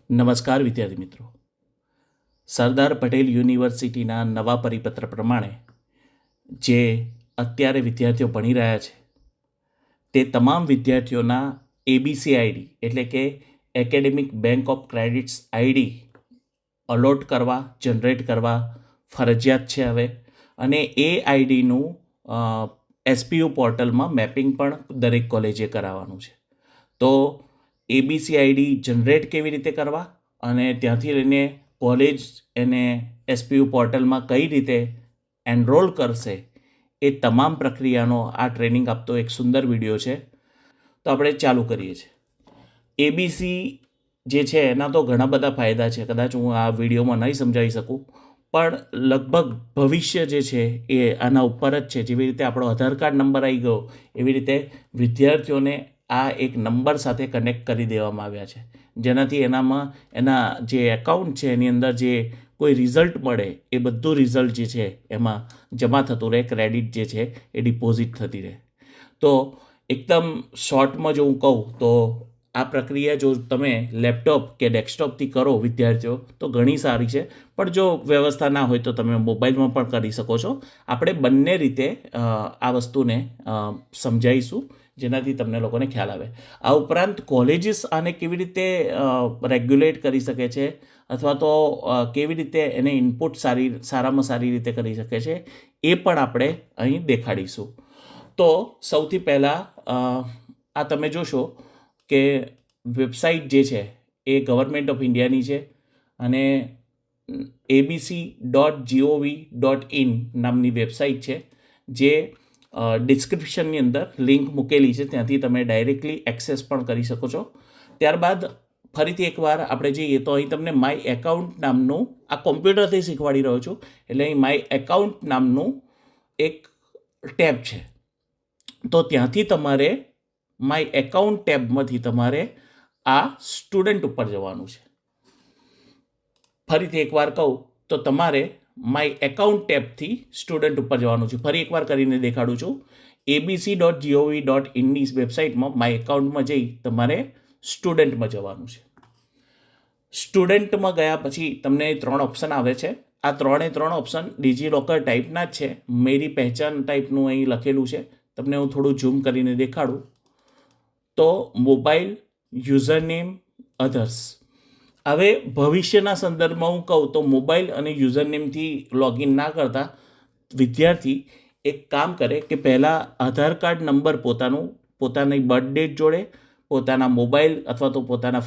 નમસ્કાર વિદ્યાર્થી મિત્રો. સરદાર પટેલ યુનિવર્સિટીના નવા પરિપત્ર પ્રમાણે જે અત્યારે વિદ્યાર્થીઓ ભણી રહ્યા છે તે તમામ વિદ્યાર્થીઓના એબીસી આઈડી એટલે કે academic bank of credits ID allot કરવા, જનરેટ કરવા ફરજિયાત છે હવે. અને એ આઈડીનું એસપીયુ પોર્ટલમાં મેપિંગ પણ દરેક કોલેજે કરાવવાનું છે. તો એબીસી આઈડી જનરેટ કેવી રીતે કરવા અને ત્યાંથી લઈને કોલેજ એને એસપીયુ પોર્ટલમાં કઈ રીતે એનરોલ કરશે એ તમામ પ્રક્રિયાનો આ ટ્રેનિંગ આપતો એક સુંદર વિડીયો છે. તો આપણે ચાલુ કરીએ છીએ. એબીસી જે છે એના તો ઘણા બધા ફાયદા છે, કદાચ હું આ વિડીયોમાં નહીં સમજાવી શકું, પણ લગભગ ભવિષ્ય જે છે એ આના ઉપર જ છે. જેવી રીતે આપણો આધાર કાર્ડ નંબર આવી ગયો એવી રીતે વિદ્યાર્થીઓને આ એક નંબર સાથે કનેક્ટ કરી દેવામાં આવ્યા છે, જેનાથી એનામાં એના જે એકાઉન્ટ છે એની અંદર જે કોઈ રિઝલ્ટ મળે એ બધું રિઝલ્ટ જે છે એમાં જમા થતું રહે, ક્રેડિટ જે છે એ ડિપોઝિટ થતી રહે. તો એકદમ શોર્ટમાં જો હું કહું તો આ પ્રક્રિયા જો તમે લેપટોપ કે ડેસ્કટોપથી કરો વિદ્યાર્થીઓ તો ઘણી સારી છે, પણ જો વ્યવસ્થા ના હોય તો તમે મોબાઈલમાં પણ કરી શકો છો. આપણે બંને રીતે આ વસ્તુને સમજાવીશું જેનાથી તમને લોકોને ખ્યાલ આવે. આ ઉપરાંત કોલેજીસ આને કેવી રીતે રેગ્યુલેટ કરી શકે છે અથવા તો કેવી રીતે એને ઇનપુટ સારામાં સારી રીતે કરી શકે છે એ પણ આપણે અહીં દેખાડીશું. તો સૌથી પહેલાં આ તમે જોશો કે વેબસાઇટ જે છે એ ગવર્મેન્ટ ઓફ ઇન્ડિયાની છે અને abc.gov.in નામની વેબસાઇટ છે, જે ડિસ્ક્રિપ્શનની અંદર લિંક મૂકેલી છે, ત્યાંથી તમે ડાયરેક્ટલી એક્સેસ પણ કરી શકો છો. ત્યારબાદ ફરીથી એકવાર આપણે જઈએ તો અહીં તમને માય એકાઉન્ટ નામનું, આ કોમ્પ્યુટરથી શીખવાડી રહ્યો છું એટલે અહીં માય એકાઉન્ટ નામનું એક ટેબ છે. તો ત્યાંથી તમારે માય એકાઉન્ટ ટેબમાંથી તમારે આ સ્ટુડન્ટ ઉપર જવાનું છે. ફરીથી એકવાર કહું તો તમારે માય એકાઉન્ટ ટેબથી સ્ટુડન્ટ ઉપર જવાનું છે. ફરી એકવાર કરીને દેખાડું છું. abc.gov.inની વેબસાઇટમાં માય એકાઉન્ટમાં જઈ તમારે સ્ટુડન્ટમાં જવાનું છે. સ્ટુડન્ટમાં ગયા પછી તમને 3 ઓપ્શન આવે છે. આ 3 ઓપ્શન ડિજીલોકર ટાઈપના જ છે. મેરી પહેચાન ટાઈપનું અહીં લખેલું છે. તમને હું થોડું ઝૂમ કરીને દેખાડું તો મોબાઈલ, યુઝરનેમ, અધર્સ. હવે ભવિષ્યના સંદર્ભમાં હું કહું તો મોબાઈલ અને યુઝરનેમથી લોગિન ના કરતા વિદ્યાર્થી એક કામ કરે કે પહેલાં આધાર કાર્ડ નંબર પોતાની બર્થ ડેટ જોડે, પોતાના મોબાઈલ અથવા તો પોતાના